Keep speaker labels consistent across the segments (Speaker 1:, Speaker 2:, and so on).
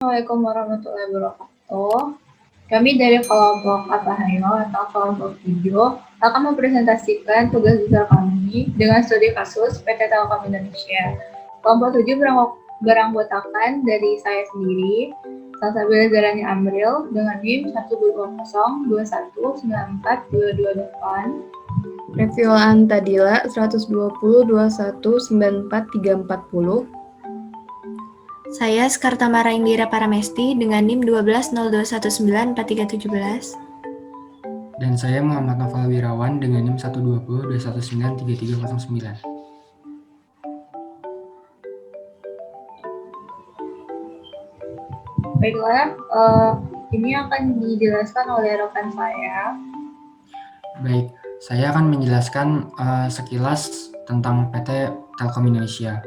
Speaker 1: Assalamualaikum warahmatullahi wabarakatuh. Kami dari kelompok Atahayo atau kelompok 7 akan mempresentasikan tugas besar kami dengan studi kasus PT Telkom Indonesia. Kelompok 7 beranggotakan dari saya sendiri, Salsabila Zarani Amril dengan NIM 12021942228.
Speaker 2: Reviola Antadila 12021943440.
Speaker 3: Saya Skartamara Indira Paramesti dengan NIM 1202194317.
Speaker 4: Dan saya Muhammad Noval Wirawan dengan NIM 12021193309.
Speaker 1: Baiklah, ini akan dijelaskan oleh rekan saya.
Speaker 4: Baik, saya akan menjelaskan sekilas tentang PT Telkom Indonesia.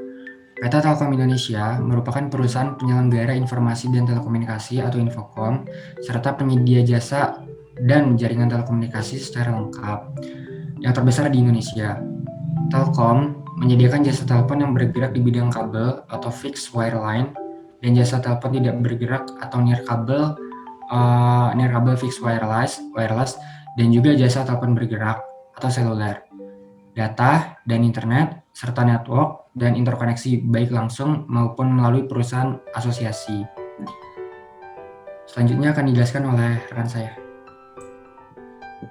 Speaker 4: PT Telkom Indonesia merupakan perusahaan penyelenggara informasi dan telekomunikasi atau Infocom, serta penyedia jasa dan jaringan telekomunikasi secara lengkap yang terbesar di Indonesia. Telkom menyediakan jasa telepon yang bergerak di bidang kabel atau fixed wireline dan jasa telepon tidak bergerak atau nirkabel fixed wireless dan juga jasa telepon bergerak atau seluler, data dan internet, serta network dan interkoneksi baik langsung maupun melalui perusahaan asosiasi. Selanjutnya akan dijelaskan oleh rekan saya.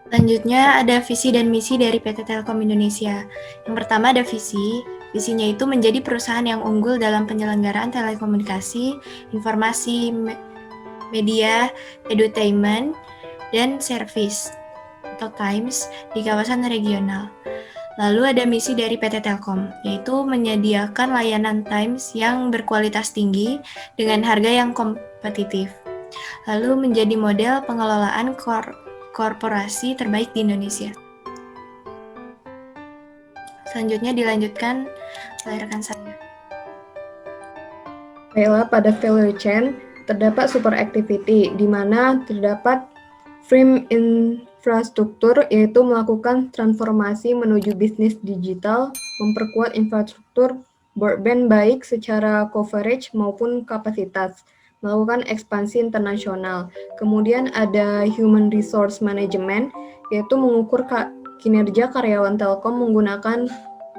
Speaker 3: Selanjutnya ada visi dan misi dari PT Telkom Indonesia. Yang pertama ada visi. Visinya itu menjadi perusahaan yang unggul dalam penyelenggaraan telekomunikasi, informasi, media, edutainment, dan service atau times di kawasan regional. Lalu ada misi dari PT Telkom, yaitu menyediakan layanan times yang berkualitas tinggi dengan harga yang kompetitif. Lalu menjadi model pengelolaan korporasi terbaik di Indonesia. Selanjutnya dilanjutkan oleh rekan saya.
Speaker 2: Baiklah, pada value chain terdapat super activity, di mana terdapat frame infrastruktur, yaitu melakukan transformasi menuju bisnis digital, memperkuat infrastruktur broadband baik secara coverage maupun kapasitas, melakukan ekspansi internasional. Kemudian ada human resource management, yaitu mengukur kinerja karyawan Telkom menggunakan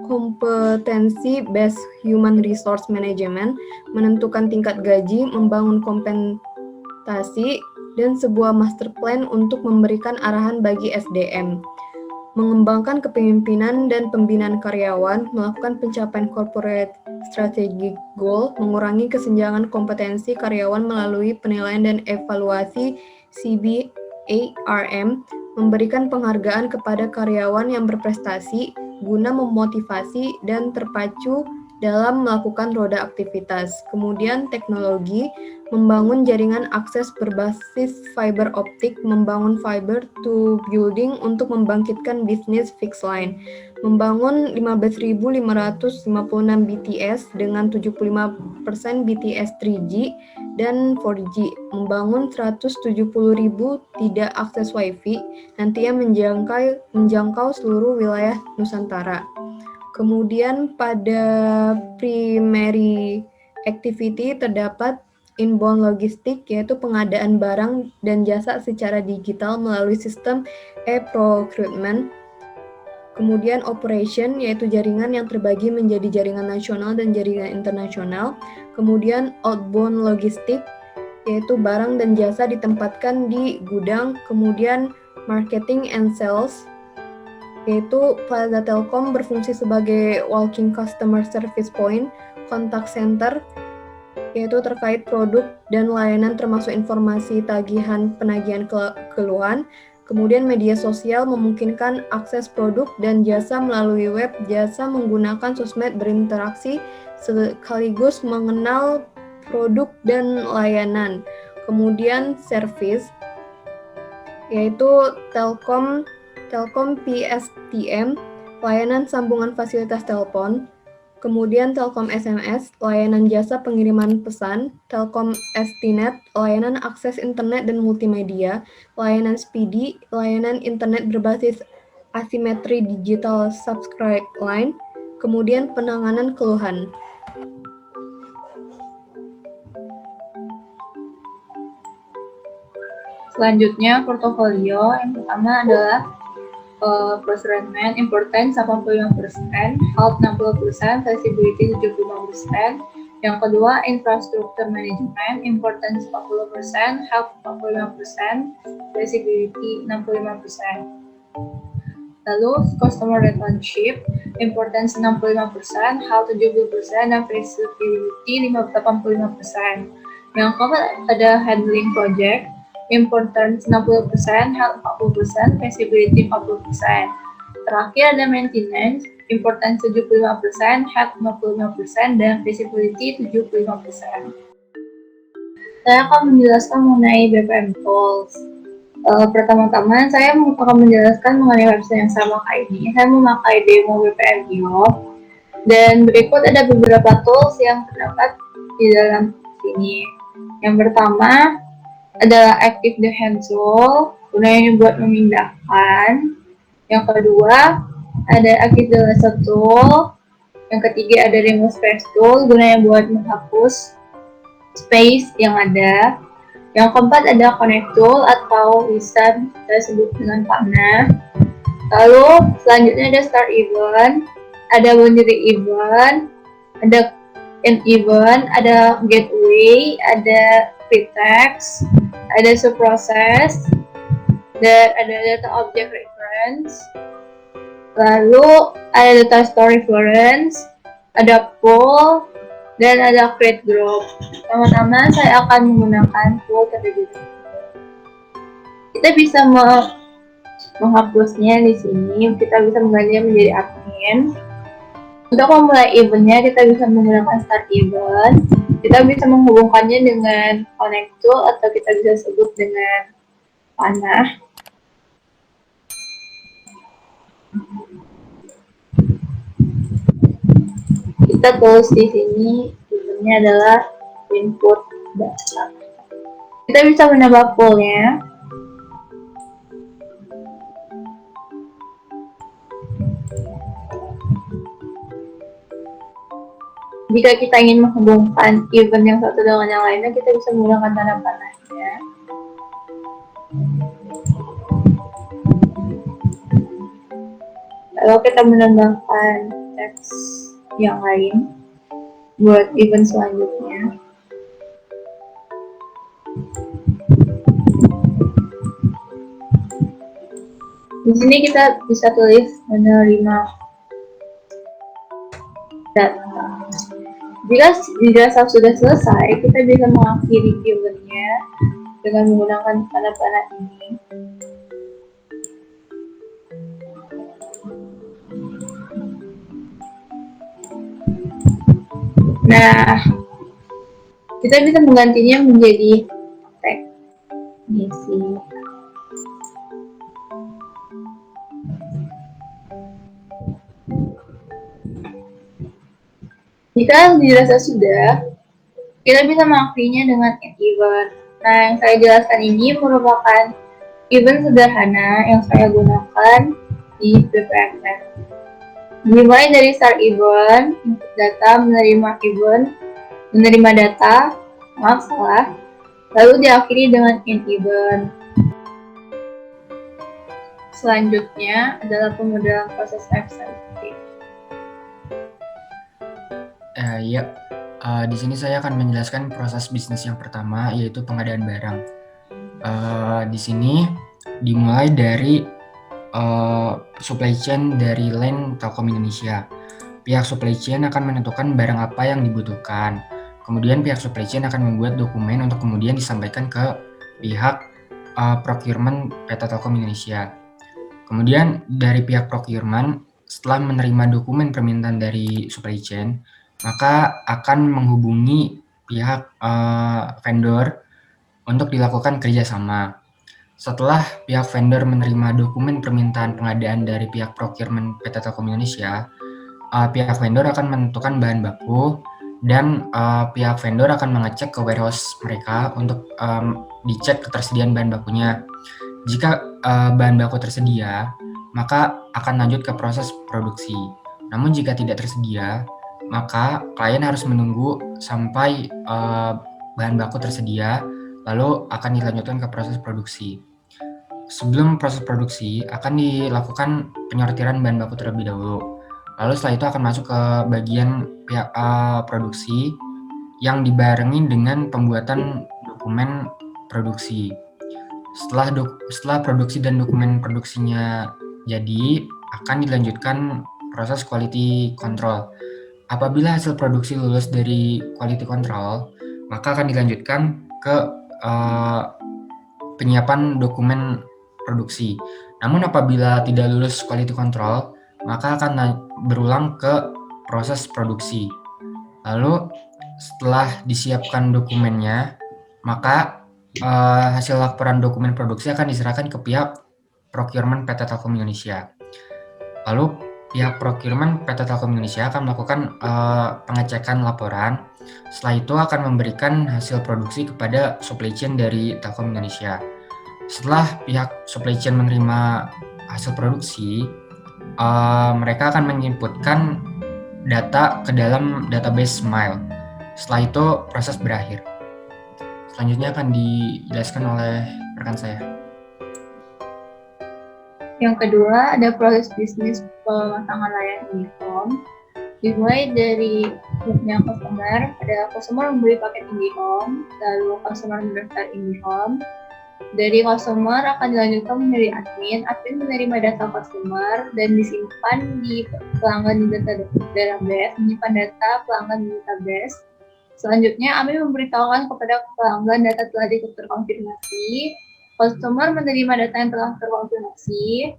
Speaker 2: kompetensi based human resource management, menentukan tingkat gaji, membangun kompensasi, dan sebuah master plan untuk memberikan arahan bagi SDM. Mengembangkan kepemimpinan dan pembinaan karyawan, melakukan pencapaian corporate strategic goal, mengurangi kesenjangan kompetensi karyawan melalui penilaian dan evaluasi CBARM, memberikan penghargaan kepada karyawan yang berprestasi guna memotivasi dan terpacu dalam melakukan roda aktivitas. Kemudian teknologi, membangun jaringan akses berbasis fiber optik, membangun fiber to building untuk membangkitkan bisnis fixed line, membangun 15.556 BTS dengan 75% BTS 3G dan 4G, membangun 170.000 tidak akses Wi-Fi, nantinya menjangkau seluruh wilayah Nusantara. Kemudian pada primary activity terdapat inbound logistik, yaitu pengadaan barang dan jasa secara digital melalui sistem e-procurement. Kemudian operation, yaitu jaringan yang terbagi menjadi jaringan nasional dan jaringan internasional. Kemudian outbound logistik, yaitu barang dan jasa ditempatkan di gudang. Kemudian marketing and sales, yaitu Plaza Telkom berfungsi sebagai walking customer service point, contact center, yaitu terkait produk dan layanan termasuk informasi penagihan keluhan. Kemudian media sosial memungkinkan akses produk dan jasa melalui web, jasa menggunakan sosmed berinteraksi sekaligus mengenal produk dan layanan. Kemudian service, yaitu Telkom PSTM, layanan sambungan fasilitas telepon. Kemudian Telkom SMS, layanan jasa pengiriman pesan. Telkom STNet, layanan akses internet dan multimedia. Layanan Speedy, layanan internet berbasis asimetri digital subscribe line. Kemudian penanganan keluhan.
Speaker 1: Selanjutnya, portofolio. Yang pertama adalah procurement, importance 85%, health 60%, feasibility 75%. Yang kedua, infrastruktur management, importance 40%, health 45%, feasibility 65%. Lalu, customer relationship, importance 65%, health 70%, dan feasibility 85%. Yang keempat ada handling project, importance 60%, health 40%, feasibility 40%. Terakhir ada maintenance, importance 75%, health 55%, dan feasibility 75%. Saya akan menjelaskan mengenai BPM Tools. Pertama-tama saya akan menjelaskan mengenai website yang sama kayak ini. Saya memakai demo BPM Io, dan berikut ada beberapa tools yang terdapat di dalam sini. Yang pertama adalah Active the Hand Tool, gunanya buat memindahkan. Yang kedua ada Active the Lasso Tool. Yang ketiga ada Remove Space Tool, gunanya buat menghapus space yang ada. Yang keempat ada Connect Tool atau bisa kita sebut dengan panah. Lalu selanjutnya ada Start Event, ada Boundary Event, ada End Event, ada Gateway, ada Pretext, ada Subprocess, dan ada Data Object Reference. Lalu ada Data Store Reference, ada Pool, dan ada Create Group. Pertama-tama saya akan menggunakan Pool terlebih dahulu. Kita bisa menghapusnya di sini. Kita bisa menggantinya menjadi admin. Untuk memulai eventnya, kita bisa menggunakan Start Event. Kita bisa menghubungkannya dengan Connect Tool atau kita bisa sebut dengan panah. Kita tulis di sini, eventnya adalah input data. Kita bisa menambah poolnya. Jika kita ingin menghubungkan event yang satu dengan yang lainnya, kita bisa menggunakan tanda panahnya. Lalu kita menambahkan teks yang lain buat event selanjutnya. Di sini kita bisa tulis menerima data. Jika dirasa sudah selesai, kita bisa mengakhiri eventnya dengan menggunakan tanda panah ini. Nah, kita bisa menggantinya menjadi teknisi. Jika dirasa sudah, kita bisa mengakhirinya dengan end event. Nah, yang saya jelaskan ini merupakan event sederhana yang saya gunakan di BPMN. Dimulai dari start event, input data, menerima event, menerima data, lalu diakhiri dengan end event. Selanjutnya adalah pemodelan proses eksekutif.
Speaker 4: Di sini saya akan menjelaskan proses bisnis yang pertama, yaitu pengadaan barang. Di sini dimulai dari supply chain dari line Telkom Indonesia. Pihak supply chain akan menentukan barang apa yang dibutuhkan. Kemudian pihak supply chain akan membuat dokumen untuk kemudian disampaikan ke pihak procurement PT Telkom Indonesia. Kemudian dari pihak procurement, setelah menerima dokumen permintaan dari supply chain, maka akan menghubungi pihak vendor untuk dilakukan kerjasama. Setelah pihak vendor menerima dokumen permintaan pengadaan dari pihak procurement PT Telkom Indonesia, pihak vendor akan menentukan bahan baku dan pihak vendor akan mengecek ke warehouse mereka untuk dicek ketersediaan bahan bakunya. Jika bahan baku tersedia, maka akan lanjut ke proses produksi. Namun jika tidak tersedia, maka klien harus menunggu sampai bahan baku tersedia, lalu akan dilanjutkan ke proses produksi. Sebelum proses produksi akan dilakukan penyortiran bahan baku terlebih dahulu. Lalu setelah itu akan masuk ke bagian pihak produksi yang dibarengi dengan pembuatan dokumen produksi. Setelah produksi dan dokumen produksinya jadi, akan dilanjutkan proses quality control. Apabila hasil produksi lulus dari quality control, maka akan dilanjutkan ke penyiapan dokumen produksi. Namun apabila tidak lulus quality control, maka akan berulang ke proses produksi. Lalu setelah disiapkan dokumennya, maka hasil laporan dokumen produksi akan diserahkan ke pihak procurement PT Telkom Indonesia. Lalu pihak procurement PT Telkom Indonesia akan melakukan pengecekan laporan. Setelah itu akan memberikan hasil produksi kepada supply chain dari Telkom Indonesia. Setelah pihak supply chain menerima hasil produksi, mereka akan menginputkan data ke dalam database Smile. Setelah itu proses berakhir. Selanjutnya akan dijelaskan oleh rekan saya.
Speaker 1: Yang kedua, ada proses bisnis pemasangan layanan IndiHome. Dimulai dari grupnya customer, ada customer membeli paket IndiHome, lalu customer mendaftar IndiHome. Dari customer akan dilanjutkan menjadi admin menerima data customer dan disimpan di pelanggan di database, menyimpan data pelanggan di database. Selanjutnya, admin memberitahukan kepada pelanggan data telah terkonfirmasi. Customer menerima data yang telah terkonfirmasi.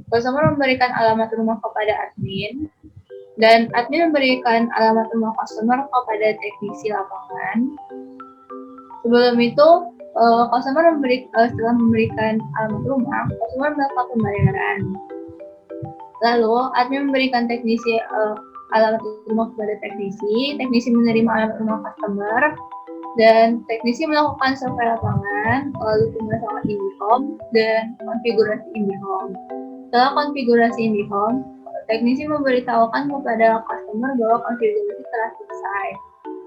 Speaker 1: Customer memberikan alamat rumah kepada admin, dan admin memberikan alamat rumah customer kepada teknisi lapangan. Sebelum itu, customer setelah memberikan alamat rumah, customer melakukan pembayaran. Lalu, admin memberikan teknisi alamat rumah kepada teknisi menerima alamat rumah customer, dan teknisi melakukan survei lapangan, lalu pemasangan IndiHome dan konfigurasi IndiHome. Setelah konfigurasi IndiHome, teknisi memberitahukan kepada customer bahwa konfigurasi telah selesai.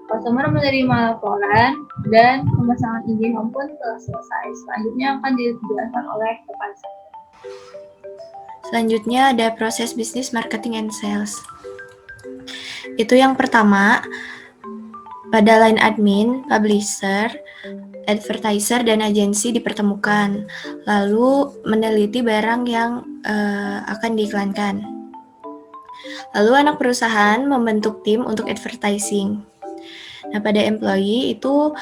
Speaker 1: Customer menerima laporan dan pemasangan IndiHome pun telah selesai. Selanjutnya akan dijelaskan oleh rekan saya.
Speaker 3: Selanjutnya ada proses bisnis marketing and sales. Itu yang pertama, pada line admin, publisher, advertiser, dan agensi dipertemukan, lalu meneliti barang yang akan diiklankan. Lalu anak perusahaan membentuk tim untuk advertising. Nah, pada employee itu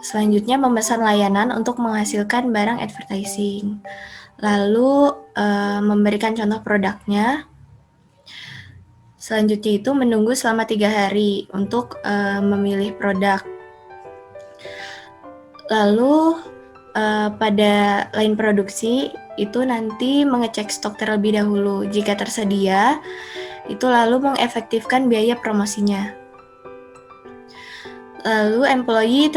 Speaker 3: selanjutnya memesan layanan untuk menghasilkan barang advertising. Lalu memberikan contoh produknya. Selanjutnya itu menunggu selama 3 hari untuk memilih produk. Lalu pada line produksi itu nanti mengecek stok terlebih dahulu. Jika tersedia, itu lalu mengefektifkan biaya promosinya. Lalu employee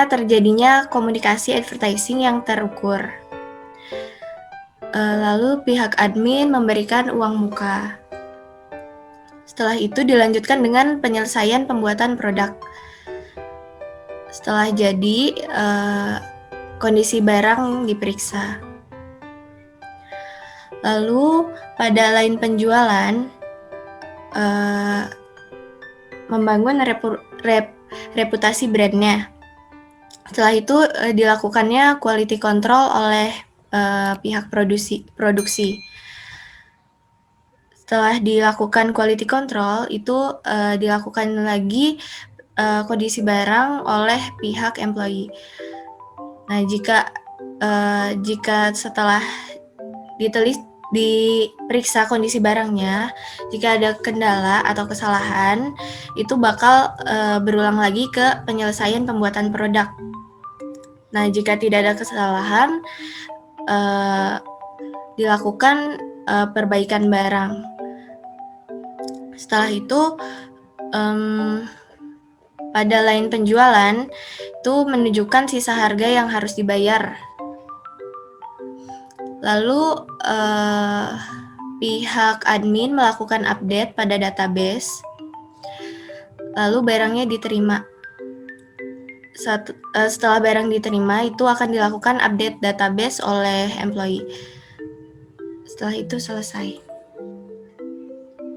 Speaker 3: terjadinya komunikasi advertising yang terukur. Lalu pihak admin memberikan uang muka. Setelah itu dilanjutkan dengan penyelesaian pembuatan produk. Setelah jadi, kondisi barang diperiksa. Lalu pada line penjualan, membangun reputasi brandnya. Setelah itu dilakukannya quality control oleh pihak produksi. Setelah dilakukan quality control, itu dilakukan lagi kondisi barang oleh pihak employee. Nah, jika setelah diperiksa kondisi barangnya, jika ada kendala atau kesalahan, itu bakal berulang lagi ke penyelesaian pembuatan produk. Nah, jika tidak ada kesalahan, dilakukan perbaikan barang. Setelah itu, pada line penjualan itu menunjukkan sisa harga yang harus dibayar. Lalu pihak admin melakukan update pada database. Lalu barangnya diterima. Setelah barang diterima, itu akan dilakukan update database oleh employee. Setelah itu selesai.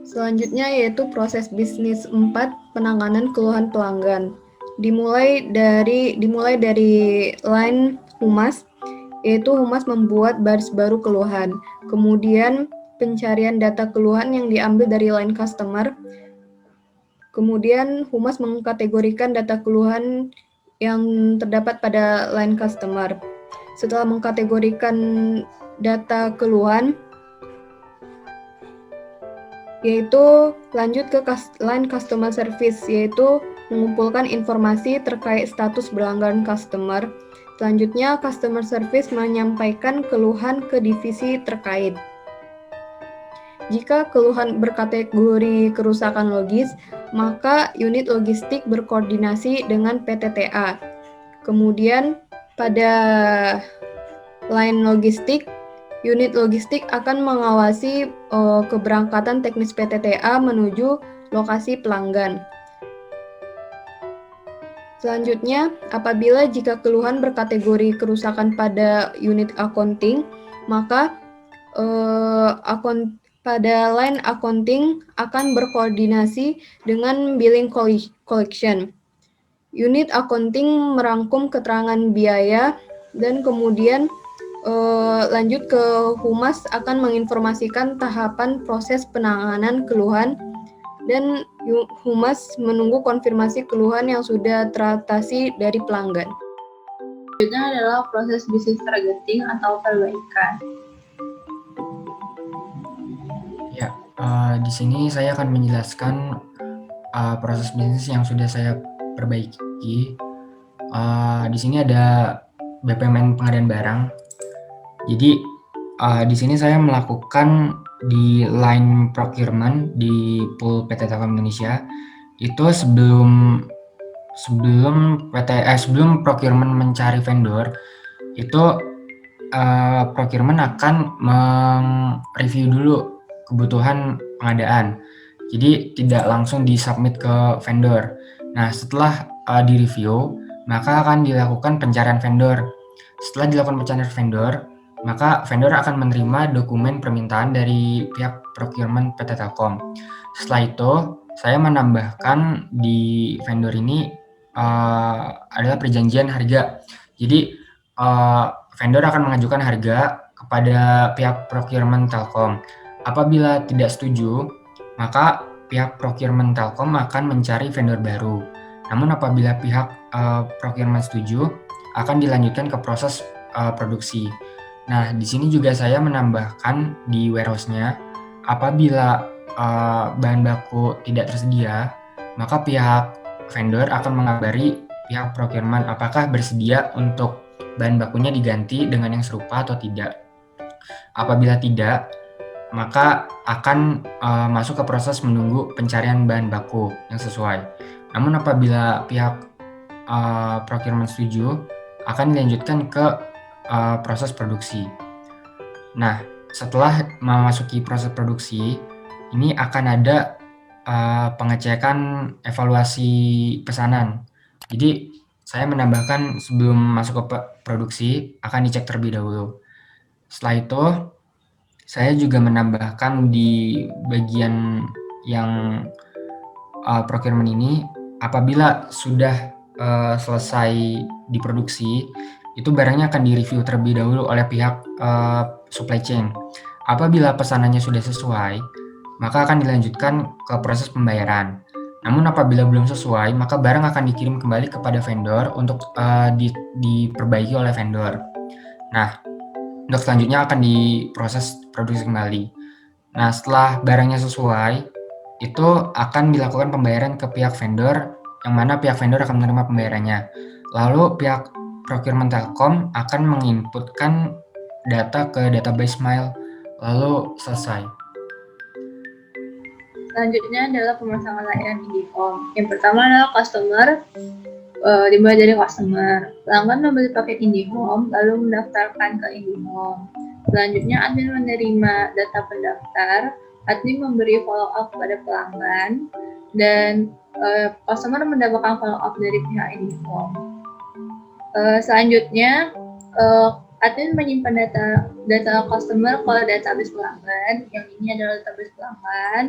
Speaker 2: Selanjutnya yaitu proses bisnis 4, penanganan keluhan pelanggan. Dimulai dari line humas, yaitu humas membuat baris baru keluhan. Kemudian pencarian data keluhan yang diambil dari line customer. Kemudian humas mengkategorikan data keluhan yang terdapat pada line customer. Setelah mengkategorikan data keluhan, yaitu lanjut ke line customer service, yaitu mengumpulkan informasi terkait status pelanggan customer. Selanjutnya, customer service menyampaikan keluhan ke divisi terkait. Jika keluhan berkategori kerusakan logis, maka unit logistik berkoordinasi dengan PTTA. Kemudian pada line logistik, unit logistik akan mengawasi keberangkatan teknis PTTA menuju lokasi pelanggan. Selanjutnya, apabila jika keluhan berkategori kerusakan pada unit accounting, maka pada line accounting akan berkoordinasi dengan billing collection. Unit accounting merangkum keterangan biaya dan kemudian lanjut ke humas akan menginformasikan tahapan proses penanganan keluhan dan humas menunggu konfirmasi keluhan yang sudah teratasi dari pelanggan.
Speaker 1: Selanjutnya adalah proses bisnis targeting atau perbaikan.
Speaker 4: Ya, di sini saya akan menjelaskan proses bisnis yang sudah saya perbaiki. Di sini ada BPMN pengadaan barang. Jadi di sini saya melakukan di line procurement di pool PT Telkom Indonesia itu sebelum procurement mencari vendor itu procurement akan mereview dulu kebutuhan pengadaan. Jadi tidak langsung disubmit ke vendor. Nah, setelah direview, maka akan dilakukan pencarian vendor. Setelah dilakukan pencarian vendor, maka vendor akan menerima dokumen permintaan dari pihak procurement PT Telkom. Setelah itu, saya menambahkan di vendor ini adalah perjanjian harga. Jadi, vendor akan mengajukan harga kepada pihak procurement Telkom. Apabila tidak setuju, maka pihak procurement Telkom akan mencari vendor baru. Namun apabila pihak procurement setuju, akan dilanjutkan ke proses produksi. Nah, di sini juga saya menambahkan di warehouse-nya, apabila bahan baku tidak tersedia, maka pihak vendor akan mengabari pihak procurement apakah bersedia untuk bahan bakunya diganti dengan yang serupa atau tidak. Apabila tidak, maka akan masuk ke proses menunggu pencarian bahan baku yang sesuai. Namun apabila pihak procurement setuju, akan dilanjutkan ke proses produksi. Nah, setelah memasuki proses produksi, ini akan ada pengecekan evaluasi pesanan. Jadi, saya menambahkan sebelum masuk ke produksi, akan dicek terlebih dahulu. Setelah itu, saya juga menambahkan di bagian yang procurement ini, apabila sudah selesai diproduksi, itu barangnya akan direview terlebih dahulu oleh pihak supply chain. Apabila pesanannya sudah sesuai, maka akan dilanjutkan ke proses pembayaran. Namun apabila belum sesuai, maka barang akan dikirim kembali kepada vendor untuk diperbaiki oleh vendor. Nah, untuk selanjutnya akan diproses produksi kembali. Nah, setelah barangnya sesuai, itu akan dilakukan pembayaran ke pihak vendor, yang mana pihak vendor akan menerima pembayarannya. Lalu pihak procurement Telkom akan menginputkan data ke database Smile, lalu selesai.
Speaker 1: Selanjutnya adalah pemasangan layanan IndiHome. Yang pertama adalah customer, dimulai dari customer. Pelanggan membeli paket IndiHome, lalu mendaftarkan ke IndiHome. Selanjutnya admin menerima data pendaftar, admin memberi follow up pada pelanggan, dan customer mendapatkan follow up dari pihak IndiHome. Selanjutnya, admin menyimpan data customer ke database pelanggan. Yang ini adalah database pelanggan.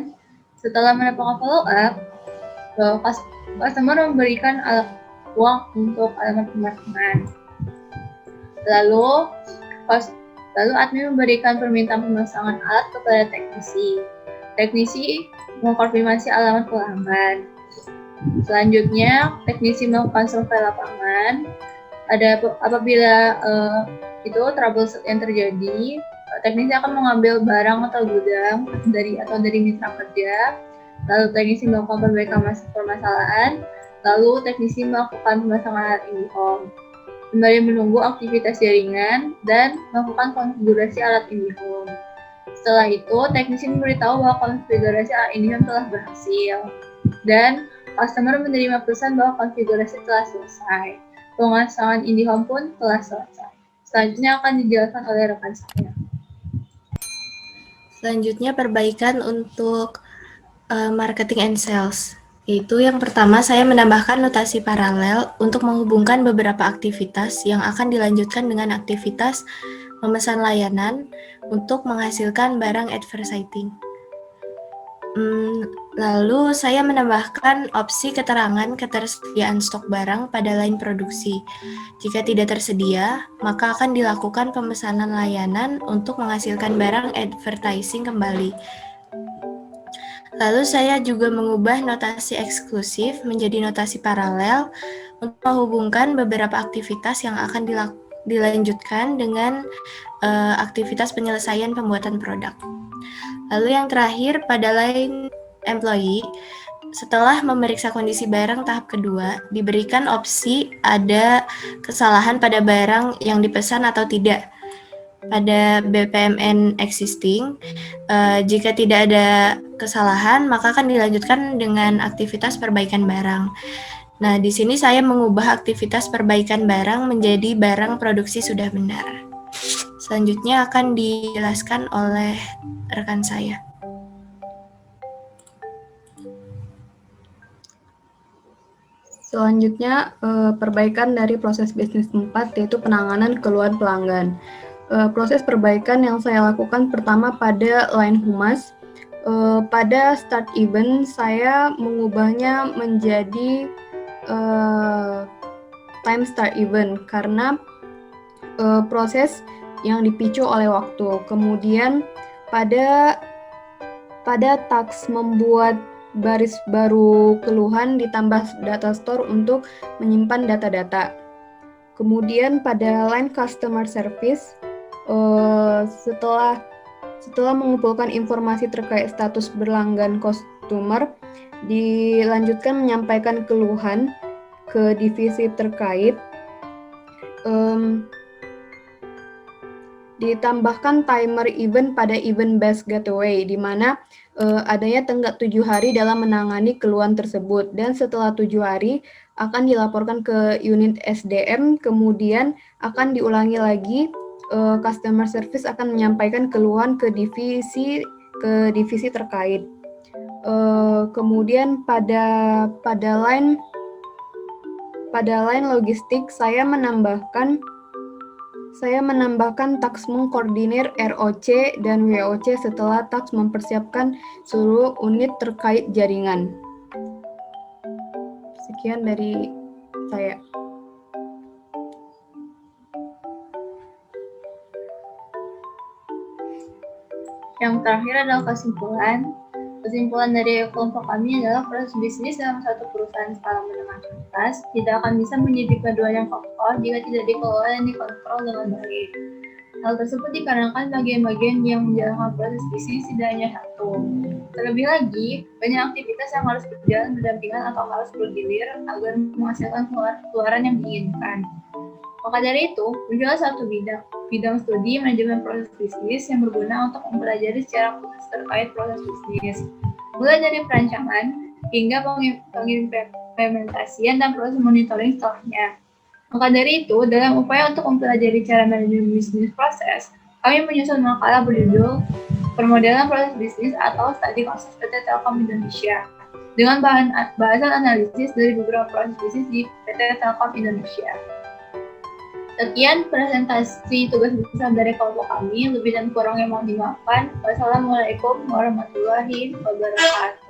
Speaker 1: Setelah mendapatkan follow up, customer memberikan uang untuk alamat pemasangan. Lalu admin memberikan permintaan pemasangan alat kepada teknisi. Teknisi mengkonfirmasi alamat pelanggan. Selanjutnya, teknisi melakukan survei lapangan. Apabila itu troubleshoot yang terjadi, teknisi akan mengambil barang atau gudang dari mitra kerja. Lalu teknisi melakukan perbaikan permasalahan. Lalu teknisi melakukan pemasangan alat IndiHome. Kembali menunggu aktivitas jaringan dan melakukan konfigurasi alat IndiHome. Setelah itu, teknisi memberitahu bahwa konfigurasi alat IndiHome telah berhasil dan customer menerima pesan bahwa konfigurasi telah selesai. Pemasangan IndiHome pun telah selesai. Selanjutnya akan dijelaskan oleh rekan saya.
Speaker 3: Selanjutnya perbaikan untuk marketing and sales. Yaitu yang pertama, saya menambahkan notasi paralel untuk menghubungkan beberapa aktivitas yang akan dilanjutkan dengan aktivitas memesan layanan untuk menghasilkan barang advertising. Lalu saya menambahkan opsi keterangan ketersediaan stok barang pada line produksi. Jika tidak tersedia, maka akan dilakukan pemesanan layanan untuk menghasilkan barang advertising kembali. Lalu saya juga mengubah notasi eksklusif menjadi notasi paralel untuk menghubungkan beberapa aktivitas yang akan dilanjutkan dengan aktivitas penyelesaian pembuatan produk. Lalu yang terakhir, pada line employee, setelah memeriksa kondisi barang tahap kedua, diberikan opsi ada kesalahan pada barang yang dipesan atau tidak. Pada BPMN existing, jika tidak ada kesalahan, maka akan dilanjutkan dengan aktivitas perbaikan barang. Nah, di sini saya mengubah aktivitas perbaikan barang menjadi barang produksi sudah benar. Selanjutnya akan dijelaskan oleh rekan saya.
Speaker 2: Selanjutnya, perbaikan dari proses bisnis 4, yaitu penanganan keluhan pelanggan. Proses perbaikan yang saya lakukan pertama pada line humas. Pada start event, saya mengubahnya menjadi time start event karena proses yang dipicu oleh waktu. Kemudian pada task membuat baris baru keluhan ditambah data store untuk menyimpan data-data. Kemudian pada line customer service, setelah mengumpulkan informasi terkait status berlanggan customer, dilanjutkan menyampaikan keluhan ke divisi terkait. Ditambahkan timer event pada event based gateway, di mana adanya tenggat 7 hari dalam menangani keluhan tersebut, dan setelah 7 hari akan dilaporkan ke unit SDM, kemudian akan diulangi lagi. Customer service akan menyampaikan keluhan ke divisi terkait. Kemudian pada line logistik, saya menambahkan task mengkoordinir ROC dan WOC setelah task mempersiapkan seluruh unit terkait jaringan. Sekian dari saya.
Speaker 1: Yang terakhir adalah kesimpulan. Kesimpulan dari kelompok kami adalah proses bisnis dalam satu perusahaan skala menengah ke atas tidak akan bisa menjadi paduan yang kokoh jika tidak dikelola dan dikontrol dengan baik. Hal tersebut dikarenakan bagian-bagian yang menjalankan proses bisnis tidak hanya satu. Terlebih lagi, banyak aktivitas yang harus berjalan berdampingan atau harus bergilir agar menghasilkan keluaran yang diinginkan. Maka dari itu, muncullah satu bidang studi manajemen proses bisnis yang berguna untuk mempelajari secara khusus terkait proses bisnis, mulai dari perancangan hingga pengimplementasian dan proses monitoring setelahnya. Maka dari itu, dalam upaya untuk mempelajari cara manajemen bisnis proses, kami menyusun makalah berjudul Permodelan Proses Bisnis atau Studi Kasus PT Telkom Indonesia dengan bahasan analisis dari beberapa proses bisnis di PT Telkom Indonesia. Sekian presentasi tugas besar dari kelompok kami. Lebih dan kurangnya mohon dimaafkan. Wassalamualaikum warahmatullahi wabarakatuh.